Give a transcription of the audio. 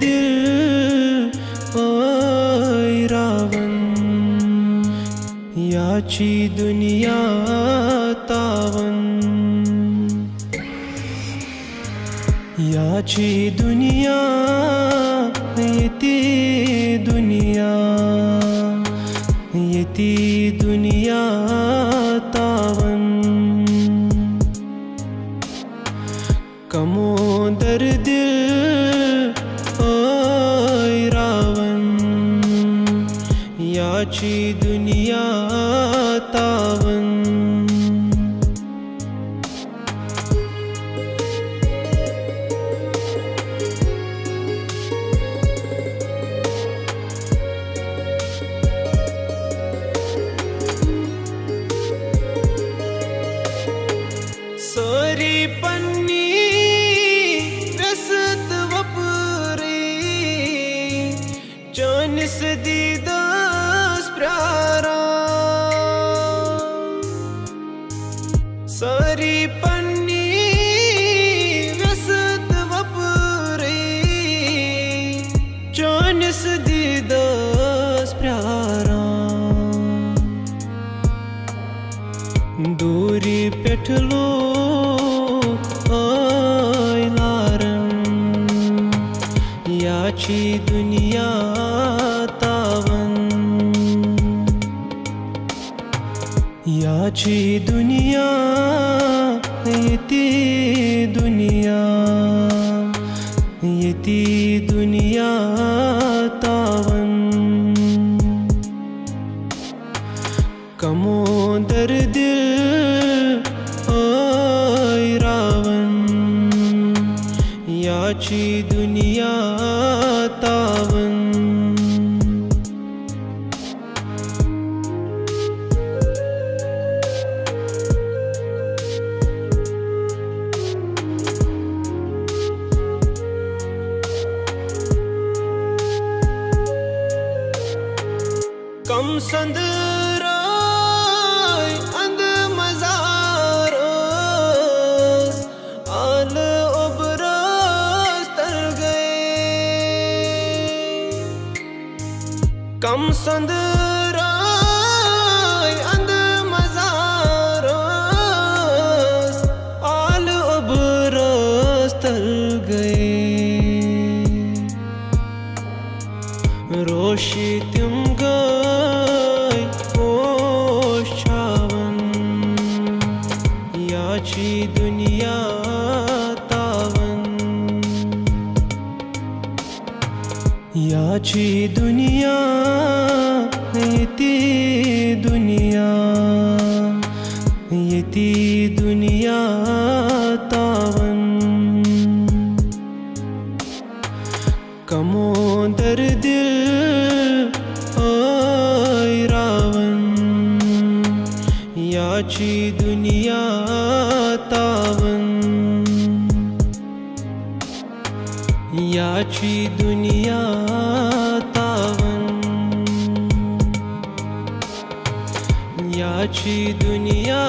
दिल ओय रावण याची दुनिया तावन याची दुनिया येती दुनिया तावन कमोदर दिल ओय रावण याची दुनिया तावन सोरी पन्नी रसत वपुरी चौनिस दीदास प्यारा सोरी पन्नी रसत वपुरी चौनिस दीदास प्यारा दूरी पेठलो याची दुनिया तावन याची दुनिया येती दुनिया तावन कमोदर दिल ओय रावण याची दुनिया तावन कम संदरा अंद मजारो आल उबरस तर गए कम संदरा अंद मजारो आल उबरस तर गए रोशी तुम गई होश छावन याची दुनिया तावन याची दुनिया येती दुनिया तावन कमोदर दिल ओय रावण याची दुनिया तावन याची दुनिया तावन याची दुनिया